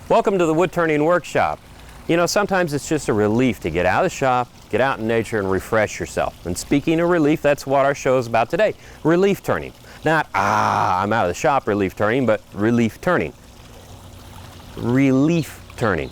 Welcome to the wood turning workshop. You know, sometimes it's just a relief to get out of the shop, get out in nature and refresh yourself. And speaking of relief, that's what our show is about today. Relief turning. Not, I'm out of the shop relief turning, but relief turning. Relief turning.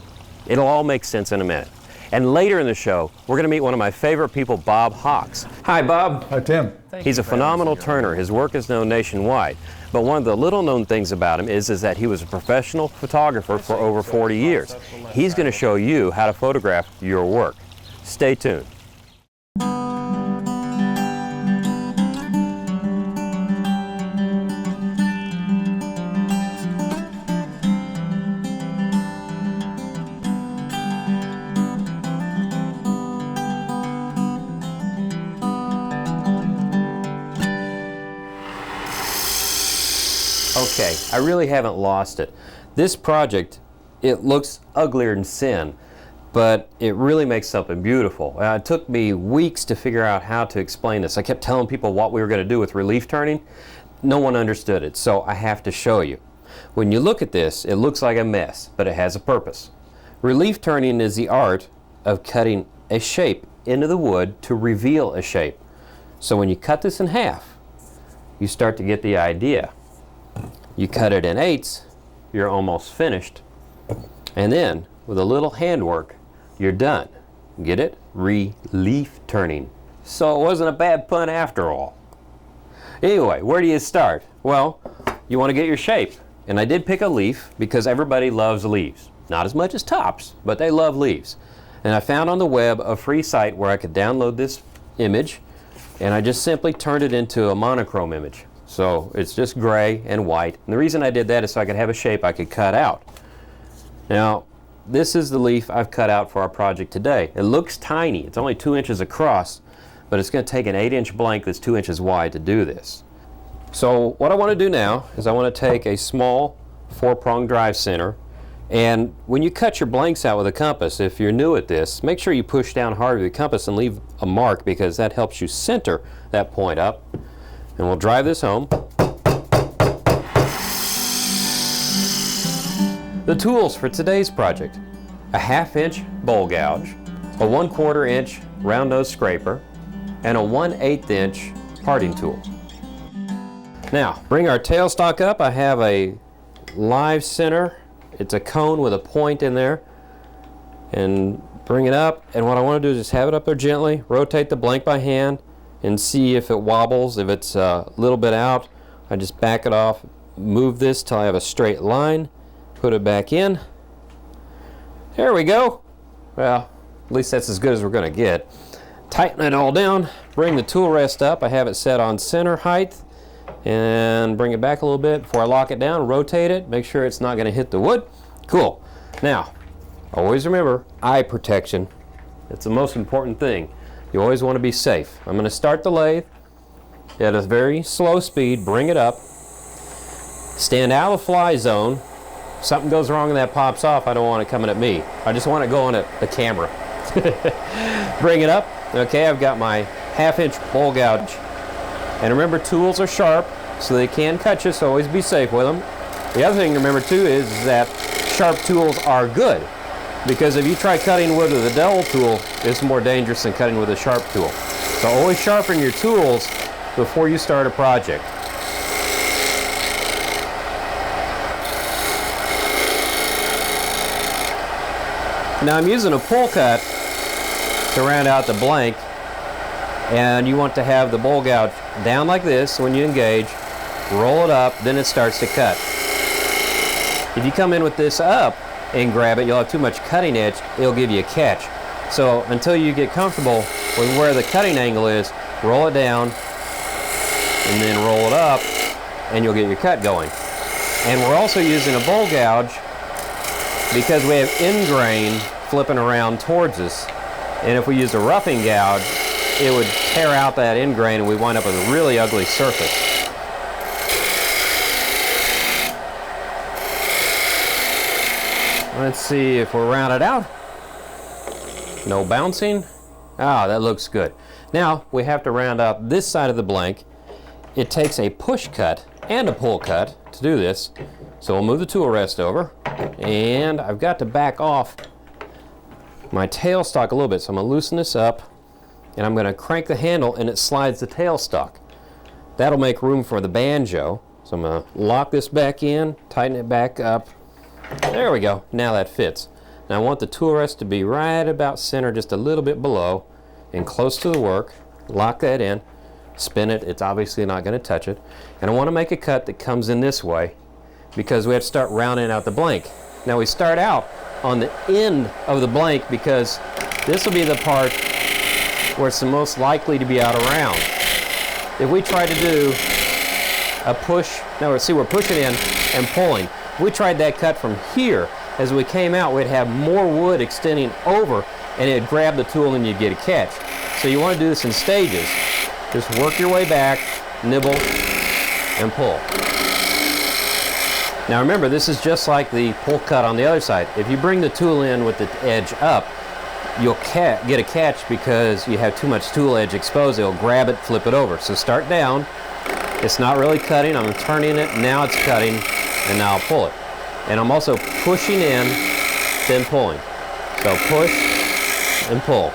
It'll all make sense in a minute. And later in the show, we're going to meet one of my favorite people, Bob Hawks. Hi, Bob. Hi, Tim. He's a phenomenal turner. His work is known nationwide. But one of the little-known things about him is that he was a professional photographer for over 40 years. He's going to show you how to photograph your work. Stay tuned. Okay, I really haven't lost it. This project, it looks uglier than sin, but it really makes something beautiful. It took me weeks to figure out how to explain this. I kept telling people what we were going to do with relief turning. No one understood it, so I have to show you. When you look at this, it looks like a mess, but it has a purpose. Relief turning is the art of cutting a shape into the wood to reveal a shape. So when you cut this in half, you start to get the idea. You cut it in eighths, you're almost finished. And then, with a little handwork, you're done. Get it? Relief turning. So it wasn't a bad pun after all. Anyway, where do you start? Well, you want to get your shape. And I did pick a leaf because everybody loves leaves. Not as much as tops, but they love leaves. And I found on the web a free site where I could download this image, and I just simply turned it into a monochrome image. So it's just gray and white. And the reason I did that is so I could have a shape I could cut out. Now, this is the leaf I've cut out for our project today. It looks tiny. It's only 2 inches across, but it's going to take an 8-inch blank that's 2 inches wide to do this. So what I want to do now is I want to take a small 4-prong drive center, and when you cut your blanks out with a compass, if you're new at this, make sure you push down hard with the compass and leave a mark, because that helps you center that point up. And we'll drive this home. The tools for today's project: a 1/2-inch bowl gouge, a 1/4 inch round nose scraper, and a 1/8 inch parting tool. Now, bring our tailstock up. I have a live center. It's a cone with a point in there. And bring it up, and what I want to do is just have it up there gently, rotate the blank by hand, and see if it wobbles. If it's a little bit out, I just back it off, move this till I have a straight line, put it back in. There we go. Well, at least that's as good as we're going to get. Tighten it all down, bring the tool rest up. I have it set on center height, and bring it back a little bit before I lock it down, rotate it, make sure it's not going to hit the wood. Cool. Now, always remember eye protection. It's the most important thing. You always want to be safe. I'm going to start the lathe at a very slow speed, bring it up, stand out of the fly zone. If something goes wrong and that pops off, I don't want it coming at me. I just want it going at the camera. Bring it up. Okay, I've got my 1/2-inch bowl gouge. And remember, tools are sharp, so they can cut you, so always be safe with them. The other thing to remember too is that sharp tools are good. Because if you try cutting wood with a dull tool, it's more dangerous than cutting with a sharp tool. So always sharpen your tools before you start a project. Now I'm using a pull cut to round out the blank, and you want to have the bowl gouge down like this when you engage, roll it up, then it starts to cut. If you come in with this up and grab it, you'll have too much cutting edge, it'll give you a catch. So until you get comfortable with where the cutting angle is, roll it down and then roll it up, and you'll get your cut going. And we're also using a bowl gouge because we have end grain flipping around towards us, and if we use a roughing gouge, it would tear out that end grain and we wind up with a really ugly surface. Let's see if we're rounded out. No bouncing. Ah, that looks good. Now we have to round out this side of the blank. It takes a push cut and a pull cut to do this. So we'll move the tool rest over, and I've got to back off my tailstock a little bit. So I'm going to loosen this up, and I'm going to crank the handle, and it slides the tailstock. That'll make room for the banjo. So I'm going to lock this back in, tighten it back up. There we go. Now that fits. Now I want the tool rest to be right about center, just a little bit below, and close to the work. Lock that in, spin it. It's obviously not going to touch it. And I want to make a cut that comes in this way, because we have to start rounding out the blank. Now we start out on the end of the blank because this will be the part where it's the most likely to be out of round. If we try to do a push, now see, we're pushing in and pulling. If we tried that cut from here, as we came out, we'd have more wood extending over, and it'd grab the tool and you'd get a catch. So you want to do this in stages. Just work your way back, nibble, and pull. Now remember, this is just like the pull cut on the other side. If you bring the tool in with the edge up, you'll get a catch because you have too much tool edge exposed. It'll grab it, flip it over. So start down. It's not really cutting. I'm turning it. Now it's cutting, and now I'll pull it. And I'm also pushing in, then pulling. So push and pull.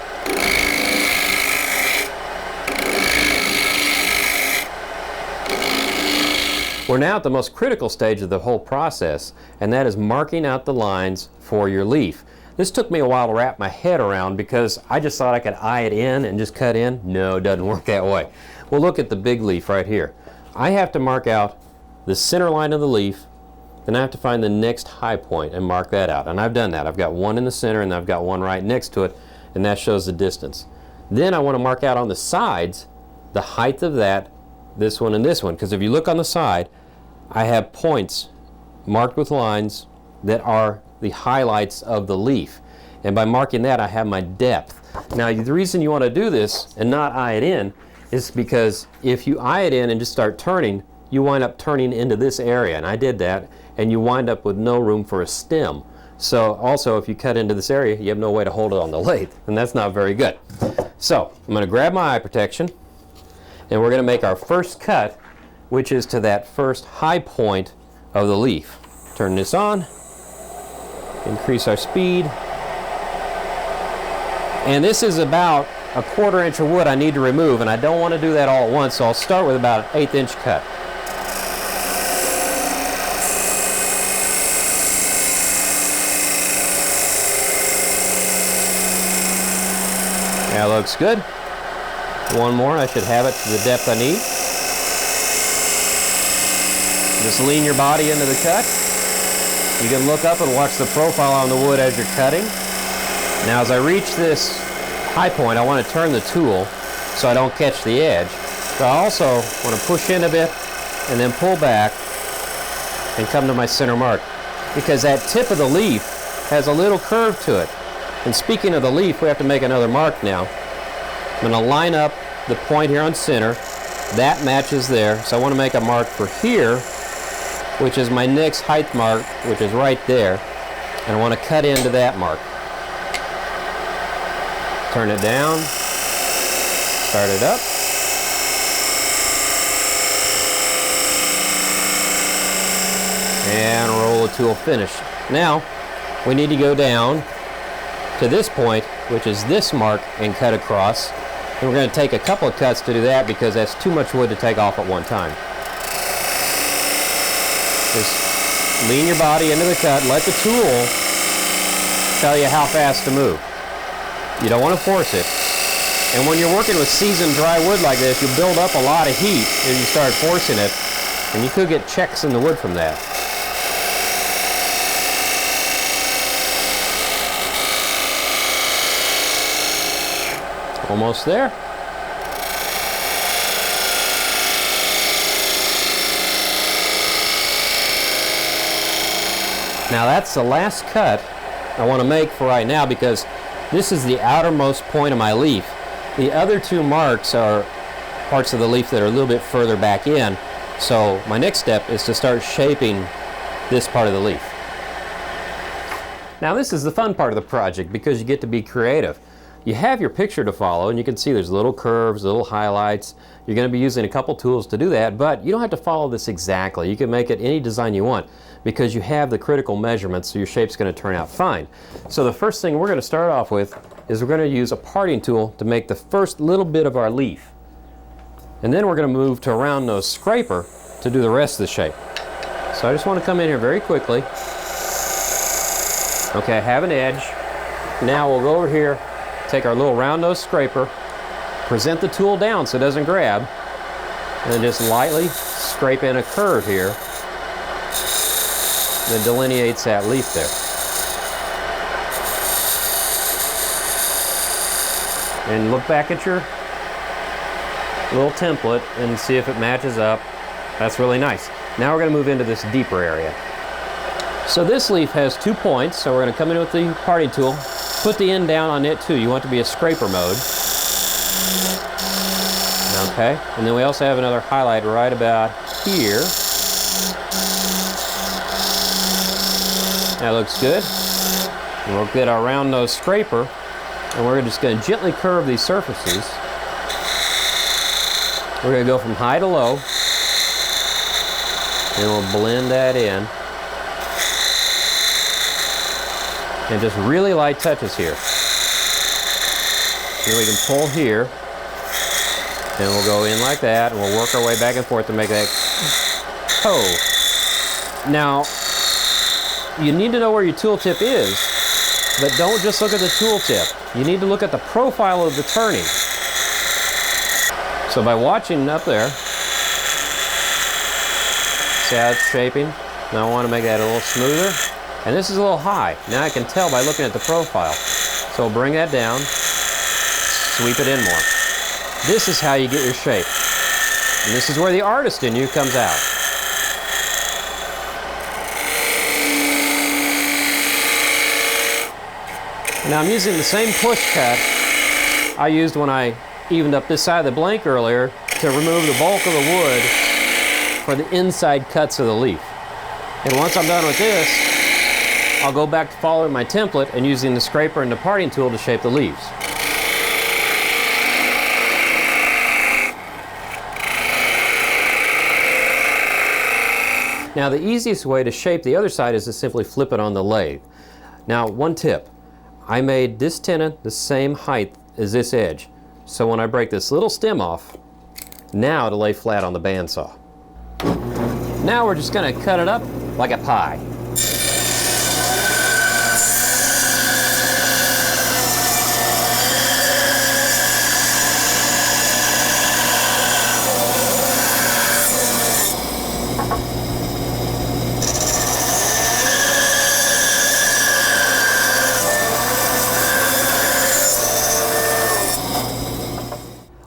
We're now at the most critical stage of the whole process, and that is marking out the lines for your leaf. This took me a while to wrap my head around because I just thought I could eye it in and just cut in. No, it doesn't work that way. Well, look at the big leaf right here. I have to mark out the center line of the leaf, then I have to find the next high point and mark that out. And I've done that. I've got one in the center and I've got one right next to it, and that shows the distance. Then I want to mark out on the sides the height of that, this one and this one, because if you look on the side, I have points marked with lines that are the highlights of the leaf. And by marking that, I have my depth. Now, the reason you want to do this and not eye it in is because if you eye it in and just start turning, you wind up turning into this area. And I did that, and you wind up with no room for a stem. So also, if you cut into this area, you have no way to hold it on the lathe, and that's not very good. So I'm going to grab my eye protection, and we're going to make our first cut, which is to that first high point of the leaf. Turn this on, increase our speed, and this is about a 1/4 inch of wood I need to remove, and I don't want to do that all at once, so I'll start with about an 1/8 inch cut. That looks good. One more, I should have it to the depth I need. Just lean your body into the cut. You can look up and watch the profile on the wood as you're cutting. Now as I reach this high point, I want to turn the tool so I don't catch the edge. But I also want to push in a bit and then pull back and come to my center mark, because that tip of the leaf has a little curve to it. And speaking of the leaf, we have to make another mark now. I'm going to line up the point here on center. That matches there. So I want to make a mark for here, which is my next height mark, which is right there. And I want to cut into that mark. Turn it down. Start it up. And roll the tool finish. Now, we need to go down to this point, which is this mark, and cut across. And we're going to take a couple of cuts to do that because that's too much wood to take off at one time. Just lean your body into the cut. Let the tool tell you how fast to move. You don't want to force it. And when you're working with seasoned dry wood like this, you'll build up a lot of heat if you start forcing it, and you could get checks in the wood from that. Almost there. Now that's the last cut I want to make for right now, because this is the outermost point of my leaf. The other two marks are parts of the leaf that are a little bit further back in. So my next step is to start shaping this part of the leaf. Now this is the fun part of the project because you get to be creative. you have your picture to follow, and you can see there's little curves, little highlights. You're going to be using a couple tools to do that, but you don't have to follow this exactly. You can make it any design you want because you have the critical measurements, so your shape's going to turn out fine. So the first thing we're going to start off with is we're going to use a parting tool to make the first little bit of our leaf. And then we're going to move to a round nose scraper to do the rest of the shape. So I just want to come in here very quickly. Okay, I have an edge. Now we'll go over here, take our little round nose scraper, present the tool down so it doesn't grab, and then just lightly scrape in a curve here that delineates that leaf there. And look back at your little template and see if it matches up. That's really nice. Now we're going to move into this deeper area. So this leaf has 2 points, so we're going to come in with the parting tool, put the end down on it too. You want it to be a scraper mode. Okay, and then we also have another highlight right about here. That looks good. And we'll get our round nose scraper, and we're just going to gently curve these surfaces. We're going to go from high to low, and we'll blend that in. And just really light touches here. Then we can pull here, and we'll go in like that, and we'll work our way back and forth to make that toe. Now, you need to know where your tool tip is, but don't just look at the tool tip. You need to look at the profile of the turning. So by watching up there, see how it's shaping? Now I want to make that a little smoother. And this is a little high. Now I can tell by looking at the profile. So we'll bring that down, sweep it in more. This is how you get your shape. And this is where the artist in you comes out. Now I'm using the same push cut I used when I evened up this side of the blank earlier to remove the bulk of the wood for the inside cuts of the leaf. And once I'm done with this, I'll go back to following my template and using the scraper and the parting tool to shape the leaves. Now the easiest way to shape the other side is to simply flip it on the lathe. Now one tip, I made this tenon the same height as this edge. So when I break this little stem off, now it'll lay flat on the bandsaw. Now we're just going to cut it up like a pie.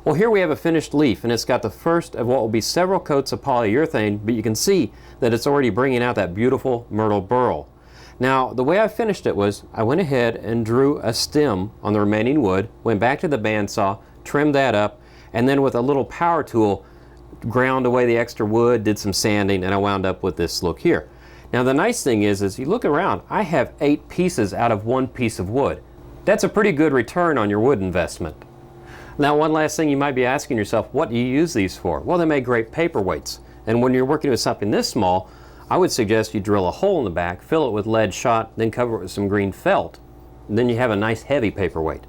Well, here we have a finished leaf, and it's got the first of what will be several coats of polyurethane, but you can see that it's already bringing out that beautiful myrtle burl. Now, the way I finished it was I went ahead and drew a stem on the remaining wood, went back to the bandsaw, trimmed that up, and then with a little power tool, ground away the extra wood, did some sanding, and I wound up with this look here. Now, the nice thing is you look around, I have 8 pieces out of 1 piece of wood. That's a pretty good return on your wood investment. Now, one last thing you might be asking yourself, what do you use these for? Well, they make great paperweights. And when you're working with something this small, I would suggest you drill a hole in the back, fill it with lead shot, then cover it with some green felt. And then you have a nice heavy paperweight.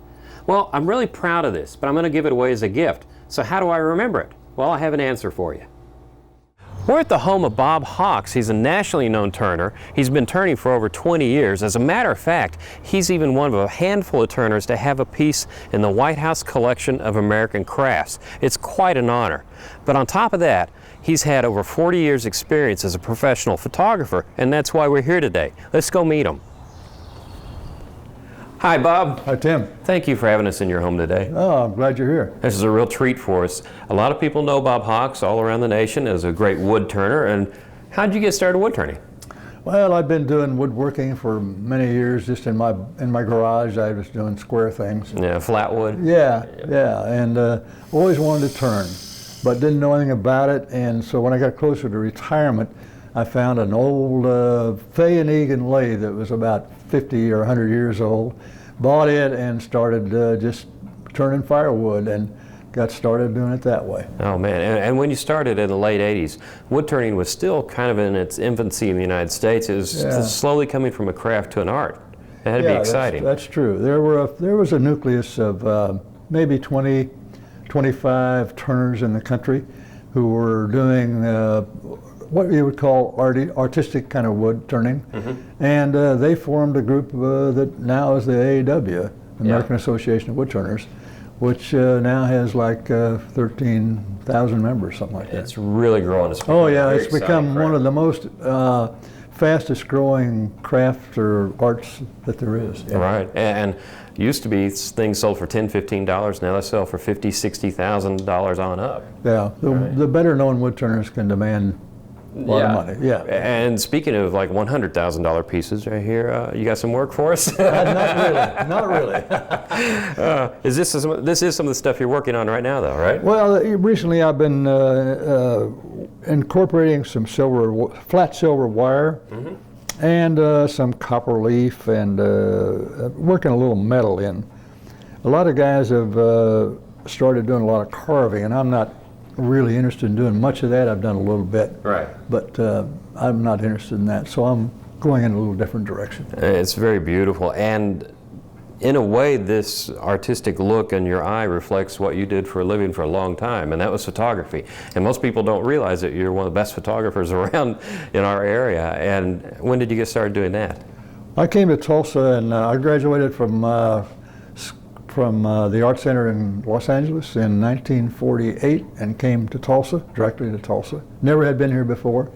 Well, I'm really proud of this, but I'm going to give it away as a gift. So how do I remember it? Well, I have an answer for you. We're at the home of Bob Hawks. He's a nationally known turner. He's been turning for over 20 years. As a matter of fact, he's even one of a handful of turners to have a piece in the White House Collection of American Crafts. It's quite an honor. But on top of that, he's had over 40 years experience as a professional photographer, and that's why we're here today. Let's go meet him. Hi, Bob. Hi, Tim. Thank you for having us in your home today. Oh, I'm glad you're here. This is a real treat for us. A lot of people know Bob Hawks all around the nation as a great wood turner. And how did you get started wood turning? Well, I've been doing woodworking for many years. Just in my garage, I was doing square things. Yeah, flat wood. Yeah, and always wanted to turn, but didn't know anything about it. And so when I got closer to retirement, I found an old Fay and Egan lathe that was about 50 or 100 years old. bought it and started just turning firewood and got started doing it that way. Oh man, and when you started in the late 80s, wood turning was still kind of in its infancy in the United States. It was slowly coming from a craft to an art. It had to be exciting. That's true. There was a nucleus of maybe 20, 25 turners in the country who were doing what you would call artistic kind of wood turning. And they formed a group that now is the AAW, American Association of Wood Turners, which now has like 13,000 members, something like that. It's really growing. Oh yeah, it's become one of the most fastest growing crafts or arts that there is. Yeah. Right, and used to be things sold for $10, $15, now they sell for $50,000, $60,000 on up. Yeah, the better known wood turners can demand a lot of money. Yeah. And speaking of like $100,000 pieces right here, you got some work for us? Not really. This is some of the stuff you're working on right now, though, right? Well, recently I've been incorporating some flat silver wire and some copper leaf and working a little metal in. A lot of guys have started doing a lot of carving, and I'm not really interested in doing much of that. I've done a little bit, right, but I'm not interested in that, so I'm going in a little different direction. It's very beautiful, and in a way this artistic look in your eye reflects what you did for a living for a long time, and that was photography. And most people don't realize that you're one of the best photographers around in our area. And when did you get started doing that? I came to Tulsa, and I graduated from the Art Center in Los Angeles in 1948 and came to Tulsa, directly to Tulsa. Never had been here before,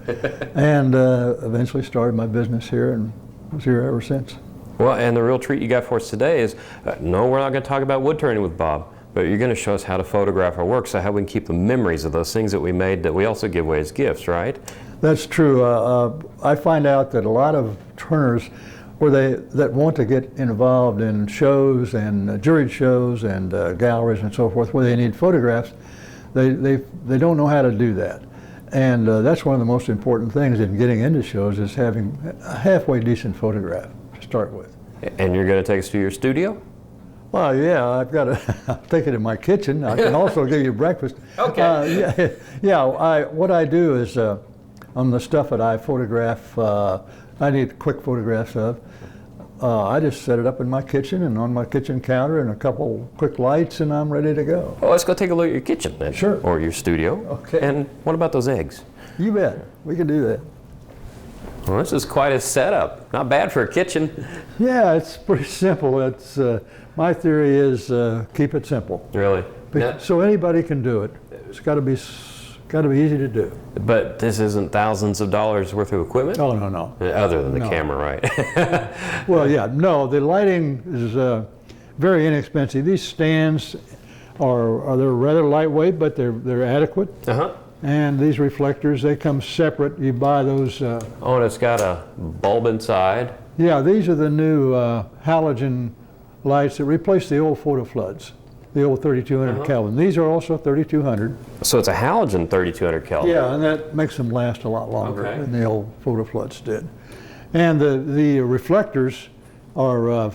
and eventually started my business here and was here ever since. Well, and the real treat you got for us today is, no, we're not going to talk about wood turning with Bob, but you're going to show us how to photograph our work, so how we can keep the memories of those things that we made that we also give away as gifts, right? That's true. I find out that a lot of turners that want to get involved in shows and juried shows and galleries and so forth, where they need photographs, they don't know how to do that. And that's one of the most important things in getting into shows, is having a halfway decent photograph to start with. And you're going to take us to your studio? Well, yeah, I've got to take it in my kitchen. I can also give you breakfast. Okay. What I do is, on the stuff that I photograph, I need quick photographs of. I just set it up in my kitchen and on my kitchen counter and a couple quick lights, and I'm ready to go. Well, let's go take a look at your kitchen then. Sure. Or your studio. Okay. And what about those eggs? You bet. We can do that. Well, this is quite a setup. Not bad for a kitchen. Yeah, it's pretty simple. It's my theory is keep it simple. Really? So anybody can do it. It's got to be easy to do. But this isn't thousands of dollars worth of equipment? Oh, no. Other than the camera, right? Well, yeah, no, the lighting is very inexpensive. These stands they're rather lightweight, but they're adequate. Uh-huh. And these reflectors, they come separate. You buy those. Oh, and it's got a bulb inside. Yeah, these are the new halogen lights that replace the old photo floods, the old 3200 Kelvin. These are also 3200. So it's a halogen 3200 Kelvin. Yeah, and that makes them last a lot longer than the old photo floods did. And the reflectors are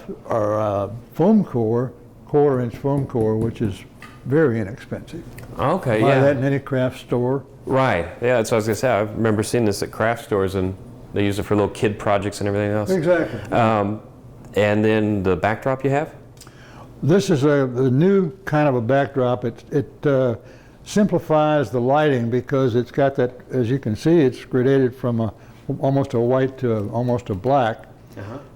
foam core, quarter-inch foam core, which is very inexpensive. Okay, Buy that in any craft store. Right. Yeah, that's what I was going to say. I remember seeing this at craft stores, and they use it for little kid projects and everything else. Exactly. And then the backdrop you have? This is a new kind of a backdrop. It simplifies the lighting because it's got that, as you can see, it's gradated from almost a white to almost a black.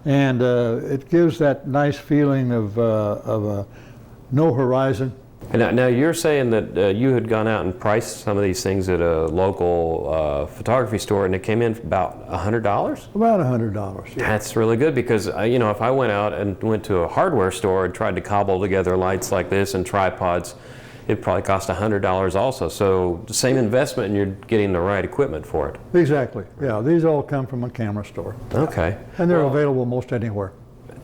And it gives that nice feeling of no horizon. And now you're saying that you had gone out and priced some of these things at a local photography store, and it came in about $100? About $100, yeah. That's really good, because you know, if I went out and went to a hardware store and tried to cobble together lights like this and tripods, it'd probably cost $100 also. So the same investment, and you're getting the right equipment for it. Exactly. Yeah, these all come from a camera store. Okay. And they're available most anywhere.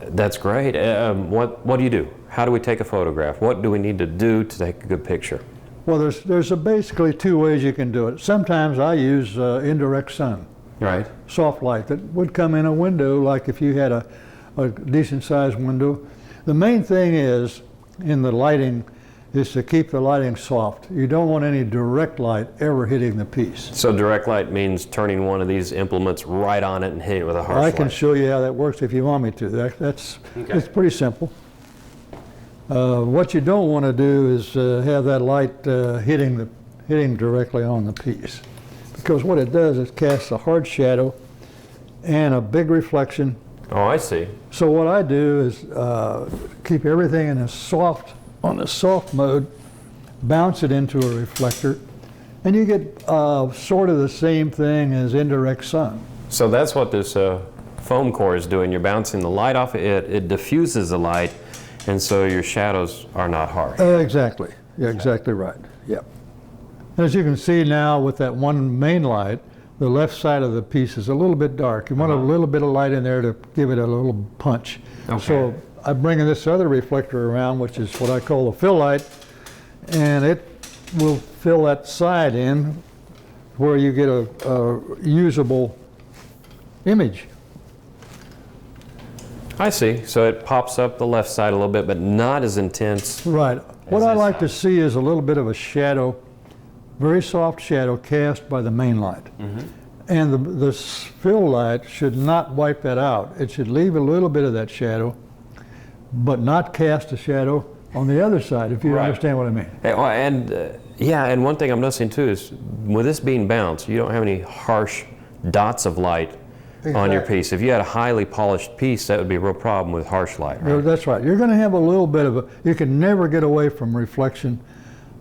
That's great. What do you do? How do we take a photograph? What do we need to do to take a good picture? Well, there's basically two ways you can do it. Sometimes I use indirect sun. Right. Soft light that would come in a window, like if you had a decent sized window. The main thing is, in the lighting, is to keep the lighting soft. You don't want any direct light ever hitting the piece. So direct light means turning one of these implements right on it and hitting it with a harsh light. I can show you how that works if you want me to. It's pretty simple. What you don't want to do is have that light hitting directly on the piece, because what it does is casts a hard shadow and a big reflection. Oh, I see. So what I do is keep everything in on the soft mode, bounce it into a reflector, and you get sort of the same thing as indirect sun. So that's what this foam core is doing. You're bouncing the light off it, it diffuses the light, and so your shadows are not harsh. Exactly. Yeah, exactly right. Yep. As you can see now with that one main light, the left side of the piece is a little bit dark. You want a little bit of light in there to give it a little punch. Okay. So I'm bringing this other reflector around, which is what I call the fill light, and it will fill that side in where you get a usable image. I see. So it pops up the left side a little bit, but not as intense. Right. What I like to see is a little bit of a shadow, very soft shadow cast by the main light. And the fill light should not wipe that out. It should leave a little bit of that shadow, but not cast a shadow on the other side, if you understand what I mean. And one thing I'm noticing too is with this being bounced, you don't have any harsh dots of light on your piece. If you had a highly polished piece, that would be a real problem with harsh light, right? That's right. You're going to have a little bit of you can never get away from reflection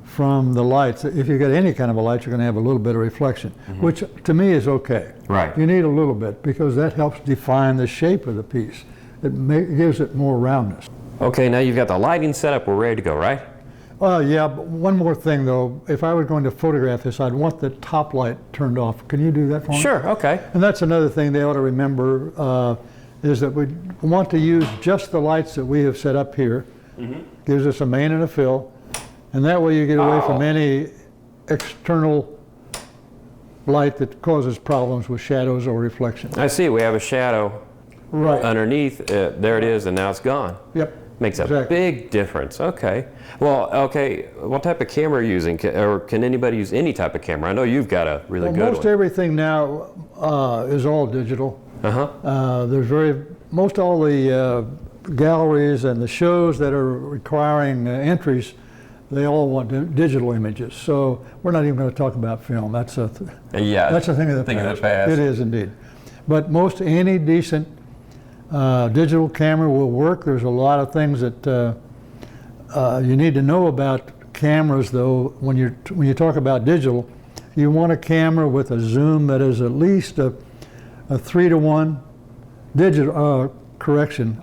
from the lights. If you get any kind of a light, you're going to have a little bit of reflection, which to me is okay. Right. You need a little bit because that helps define the shape of the piece. It gives it more roundness. Okay, now you've got the lighting set up, we're ready to go, right? Yeah, but one more thing though. If I were going to photograph this, I'd want the top light turned off. Can you do that for me? Sure, okay. And that's another thing they ought to remember, is that we want to use just the lights that we have set up here. Gives us a main and a fill, and that way you get away from any external light that causes problems with shadows or reflection. I see, we have a shadow underneath, there it is, and now it's gone. Yep. Makes a big difference. Okay. Well, what type of camera are you using? Or can anybody use any type of camera? I know you've got a really good one. Most everything now is all digital. Most all the galleries and the shows that are requiring entries, they all want digital images. So we're not even going to talk about film. That's a thing of the past. It is indeed. But any decent digital camera will work. There's a lot of things that you need to know about cameras, though. When you talk about digital, you want a camera with a zoom that is at least a 3-to-1 digital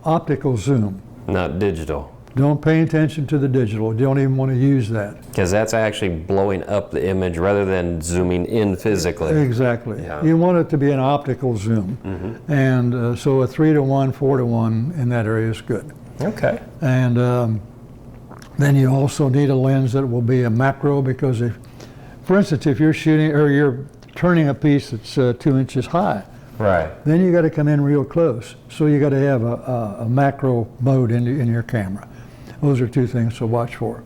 optical zoom. Not digital. Don't pay attention to the digital. You don't even want to use that. Because that's actually blowing up the image rather than zooming in physically. Exactly. Yeah. You want it to be an optical zoom. And so a 3-to-1, 4-to-1 in that area is good. Okay. And then you also need a lens that will be a macro, because for instance, if you're shooting or you're turning a piece that's 2 inches high, then you got to come in real close. So you got to have a macro mode in your camera. Those are two things to watch for.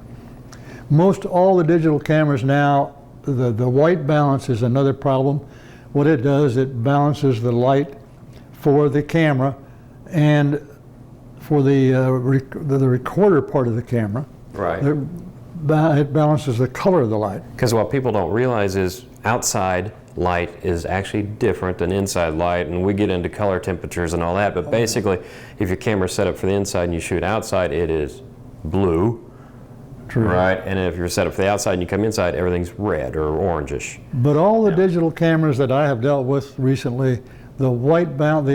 Most all the digital cameras now, the white balance is another problem. What it does, it balances the light for the camera and for the recorder part of the camera. It balances the color of the light. Because what people don't realize is outside light is actually different than inside light, and we get into color temperatures and all that, but basically if your camera's set up for the inside and you shoot outside, it is blue. Right, and if you're set up for the outside and you come inside, everything's red or orangish. But all the digital cameras that I have dealt with recently, the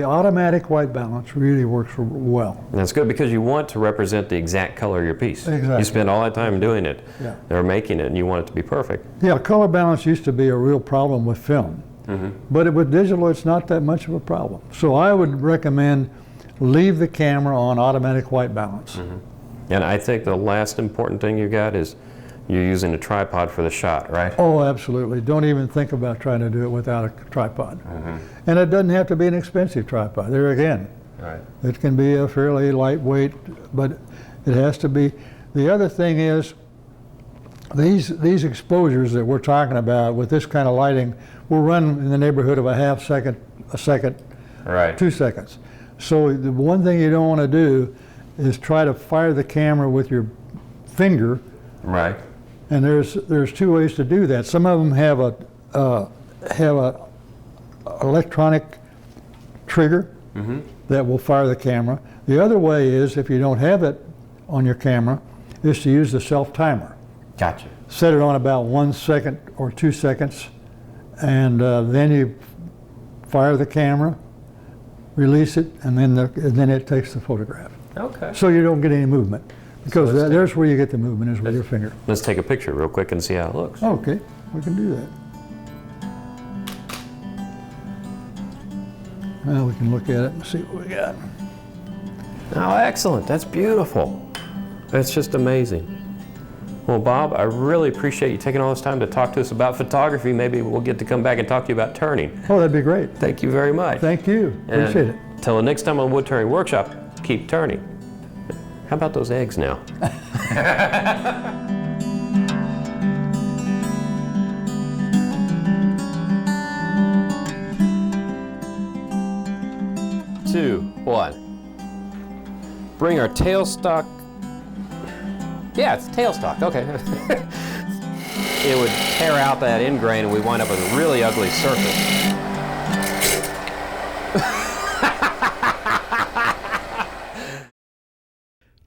automatic white balance really works well. And that's good because you want to represent the exact color of your piece. Exactly. You spend all that time doing it. They're making it, and you want it to be perfect. Yeah, color balance used to be a real problem with film. But with digital, it's not that much of a problem. So I would recommend leave the camera on automatic white balance. And I think the last important thing you got is you're using a tripod for the shot, right? Oh, absolutely. Don't even think about trying to do it without a tripod. And it doesn't have to be an expensive tripod. There again, Right. It can be a fairly lightweight, but it has to be. The other thing is, these exposures that we're talking about with this kind of lighting will run in the neighborhood of a half second, a second, Right. 2 seconds. So the one thing you don't want to do is try to fire the camera with your finger. Right. And there's two ways to do that. Some of them have a electronic trigger that will fire the camera. The other way is, if you don't have it on your camera, is to use the self timer. Gotcha. Set it on about 1 second or 2 seconds, and then you fire the camera, release it, and then it takes the photograph. Okay. So you don't get any movement, because there's where you get the movement, is with your finger. Let's take a picture real quick and see how it looks. Okay, we can do that. Well, we can look at it and see what we got. Oh, excellent. That's beautiful. That's just amazing. Well, Bob, I really appreciate you taking all this time to talk to us about photography. Maybe we'll get to come back and talk to you about turning. Oh, that'd be great. Thank you very much. Thank you. Appreciate it. Till the next time on Wood Turning Workshop, keep turning. How about those eggs now? Two, one. Bring our tailstock. Yeah, it's tailstock, okay. It would tear out that end grain and we wind up with a really ugly surface.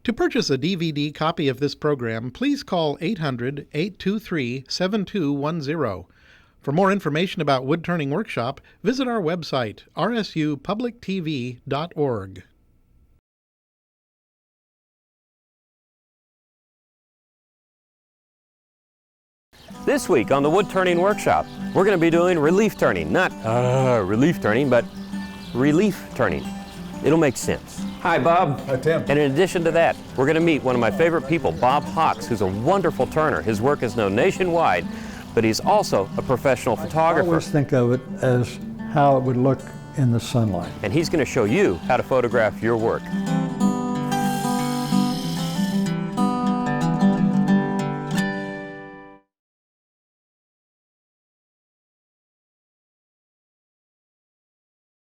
To purchase a DVD copy of this program, please call 800-823-7210. For more information about Wood Turning Workshop, visit our website, rsupublictv.org. This week on the Wood Turning Workshop, we're going to be doing relief turning. Not relief turning, but relief turning. It'll make sense. Hi, Bob. Hi, Tim. And in addition to that, we're going to meet one of my favorite people, Bob Hawks, who's a wonderful turner. His work is known nationwide, but he's also a professional I photographer. always think of it as how it would look in the sunlight. And he's going to show you how to photograph your work.